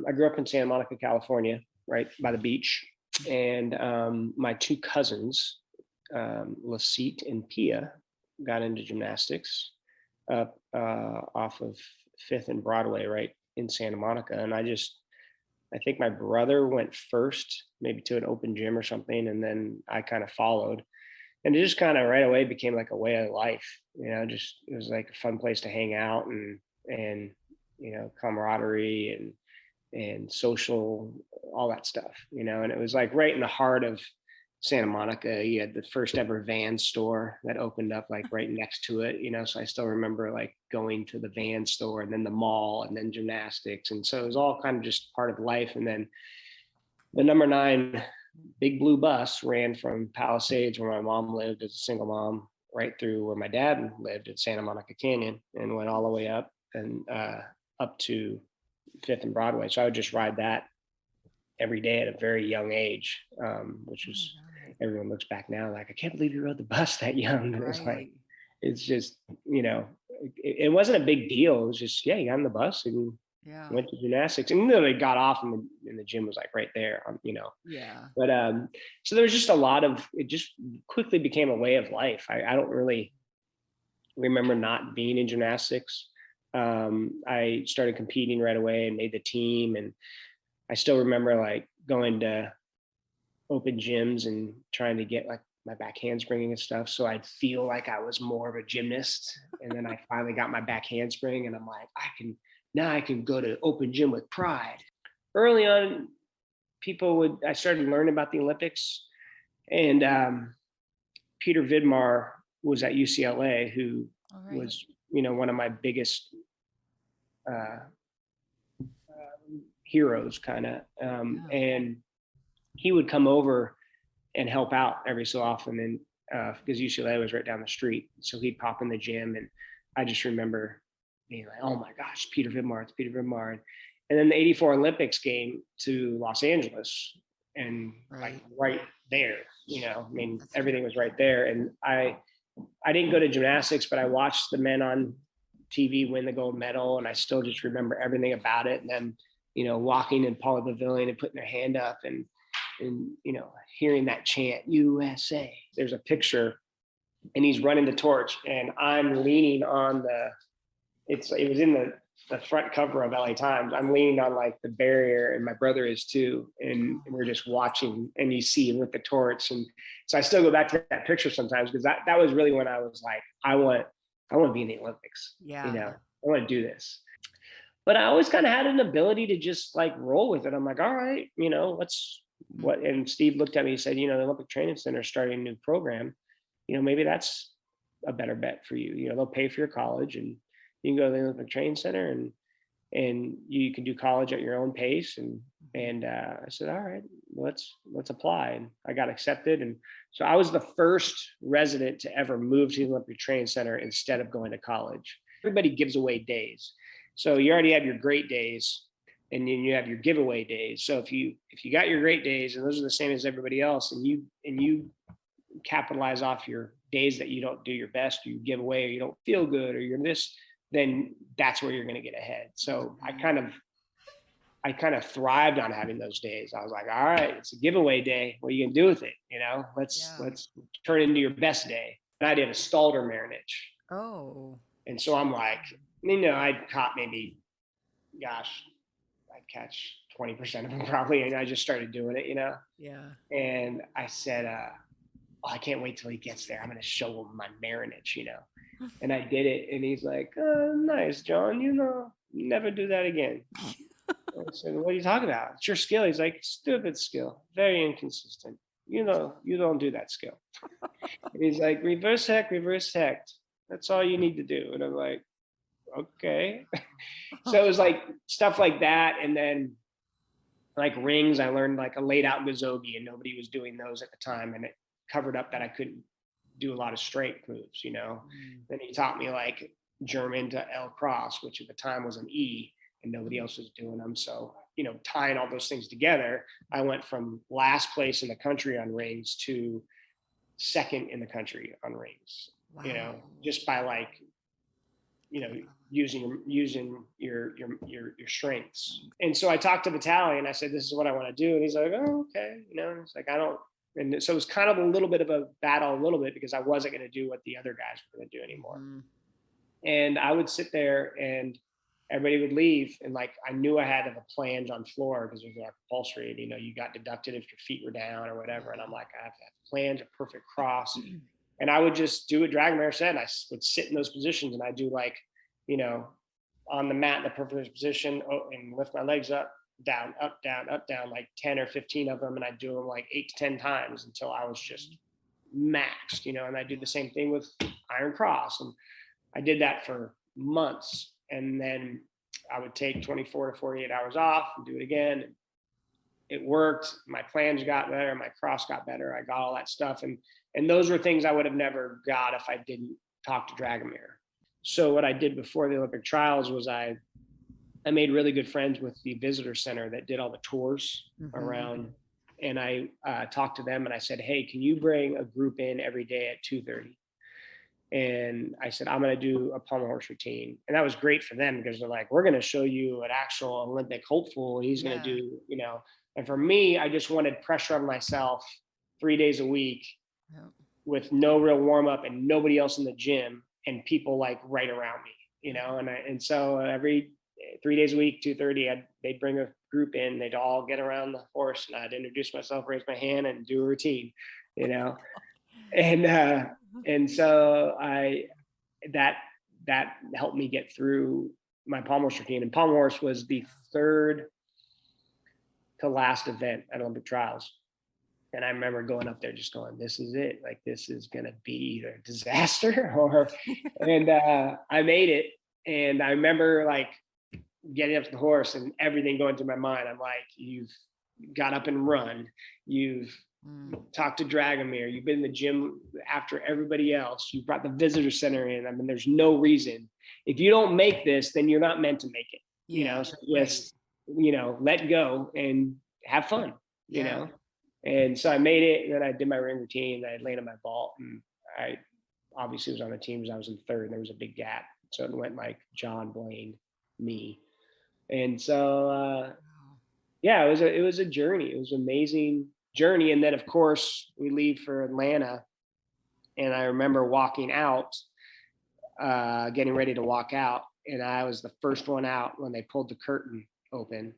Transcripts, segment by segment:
I grew up in Santa Monica, California, right by the beach. And my two cousins, Ziert and Pia, got into gymnastics up off of 5th and Broadway, right in Santa Monica. And I think my brother went first, maybe to an open gym or something. And then I kind of followed. And it just kind of right away became like a way of life, just, it was like a fun place to hang out and, camaraderie and social, all that stuff, and it was like right in the heart of Santa Monica. You had the first ever Vans store that opened up like right next to it, so I still remember like going to the Vans store and then the mall and then gymnastics. And so it was all kind of just part of life. And then the number 9 big blue bus ran from Palisades, where my mom lived as a single mom, right through where my dad lived at Santa Monica Canyon, and went all the way up and up to 5th and Broadway. So I would just ride that every day at a very young age, which was, everyone looks back now like, I can't believe you rode the bus that young. Right. It's like, it's just, it wasn't a big deal. It was just, yeah, you got on the bus and went to gymnastics, and literally got off and the gym was like right there, Yeah. But so there was just a lot of, it just quickly became a way of life. I don't really remember not being in gymnastics. I started competing right away and made the team, and I still remember like going to open gyms and trying to get like my back handspring and stuff, so I'd feel like I was more of a gymnast. And then I finally got my back handspring, and I'm like, I can go to open gym with pride. Early on, I started learning about the Olympics, and Peter Vidmar was at UCLA, who was, one of my biggest heroes, kind of. And he would come over and help out every so often, and because UCLA was right down the street, so he'd pop in the gym, and I just remember being like, oh my gosh, Peter Vidmar, it's Peter Vidmar. And then the '84 Olympics came to Los Angeles, and like right there, everything was right there. And I didn't go to gymnastics, but I watched the men on TV win the gold medal, and I still just remember everything about it. And then, walking in Paula Pavilion and putting their hand up and hearing that chant, USA. There's a picture, and he's running the torch, and I'm leaning on it was in the front cover of LA Times. I'm leaning on like the barrier, and my brother is too. And we're just watching, and you see him with the torch. And so I still go back to that picture sometimes, because that was really when I was like, I want to be in the Olympics. Yeah. I want to do this. But I always kind of had an ability to just like roll with it. I'm like, all right, what? And Steve looked at me and said, the Olympic Training Center is starting a new program. Maybe that's a better bet for you. They'll pay for your college, and you can go to the Olympic Training Center, and you can do college at your own pace. And I said, all right, let's apply. And I got accepted. And so I was the first resident to ever move to the Olympic Training Center instead of going to college. Everybody gives away days. So you already have your great days, and then you have your giveaway days. So if you got your great days, and those are the same as everybody else, and you capitalize off your days that you don't do your best, or you give away, or you don't feel good, or you're this, then that's where you're going to get ahead. So I kind of thrived on having those days. I was like, all right, it's a giveaway day. What are you going to do with it? Let's turn it into your best day. And I did a Stalder Marinich. Oh. And so I'm like, I caught maybe, I'd catch 20% of them probably. And I just started doing it, Yeah. And I said, I can't wait till he gets there. I'm going to show him my Marinich, And I did it, and he's like, oh, nice, John, never do that again. I said, what are you talking about? It's your skill. He's like, stupid skill, very inconsistent. You don't do that skill. And he's like, reverse heck. That's all you need to do. And I'm like, okay. So it was like stuff like that. And then like rings, I learned like a laid out Gazogi, and nobody was doing those at the time. And it covered up that I couldn't do a lot of strength moves, Then he taught me like German to L cross, which at the time was an E, and nobody else was doing them. So, tying all those things together, I went from last place in the country on rings to second in the country on rings, just by like you know, using your strengths. And so I talked to Vitaly and I said, this is what I want to do. And he's like, oh, okay. You know, it's like, I don't, and so it was kind of a little bit of a battle a little bit because I wasn't going to do what the other guys were going to do anymore. And I would sit there and everybody would leave. And like, I knew I had to have a flange on floor because it was like compulsory. And, you know, you got deducted if your feet were down or whatever. And I'm like, I have to have a flange, a perfect cross. And I would just do what Dragomir said. I would sit in those positions and I do like, you know, on the mat in the perfect position and lift my legs up, down, up, down, like 10 or 15 of them. And I do them like 8 to 10 times until I was just maxed, you know, and I did the same thing with Iron Cross. And I did that for months. And then I would take 24 to 48 hours off and do it again. It worked. My flange got better. My cross got better. I got all that stuff. And those were things I would have never got if I didn't talk to Dragomir. So what I did before the Olympic trials was I made really good friends with the visitor center that did all the tours around. And I talked to them and I said, hey, can you bring a group in every day at 2:30? And I said, I'm going to do a pommel horse routine. And that was great for them because they're like, we're going to show you an actual Olympic hopeful. He's going to do, you know, and for me, I just wanted pressure on myself 3 days a week with no real warm up and nobody else in the gym and people like right around me, you know? And so every 3 days a week, 2:30, they'd bring a group in, they'd all get around the horse and I'd introduce myself, raise my hand and do a routine, you know? And so that helped me get through my pommel horse routine. And pommel horse was the third to last event at Olympic trials. And I remember going up there just going, this is it. Like, this is going to be either a disaster or, and I made it. And I remember like getting up to the horse and everything going through my mind. I'm like, you've got up and run. You've talked to Dragomir. You've been in the gym after everybody else. You brought the visitor center in. I mean, there's no reason. If you don't make this, then you're not meant to make it. You know, so just, you know, let go and have fun, you know? And so I made it, and then I did my ring routine, and I laid on my vault, and I obviously was on the teams. I was in third, and there was a big gap. So it went like John, Blaine, me. And so, yeah, it was a journey. It was an amazing journey. And then of course we leave for Atlanta. And I remember walking out, getting ready to walk out. And I was the first one out when they pulled the curtain open.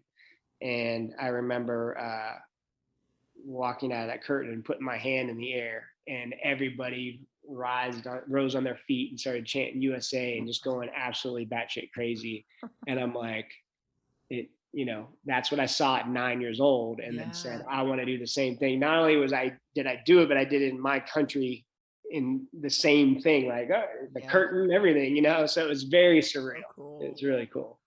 And I remember walking out of that curtain and putting my hand in the air, and everybody rose on their feet and started chanting USA and just going absolutely batshit crazy. And I'm like, you know, that's what I saw at 9 years old, and then said, I want to do the same thing. Not only did I do it, but I did it in my country in the same thing, like the curtain, everything, you know? So it was very surreal. So cool. It's really cool.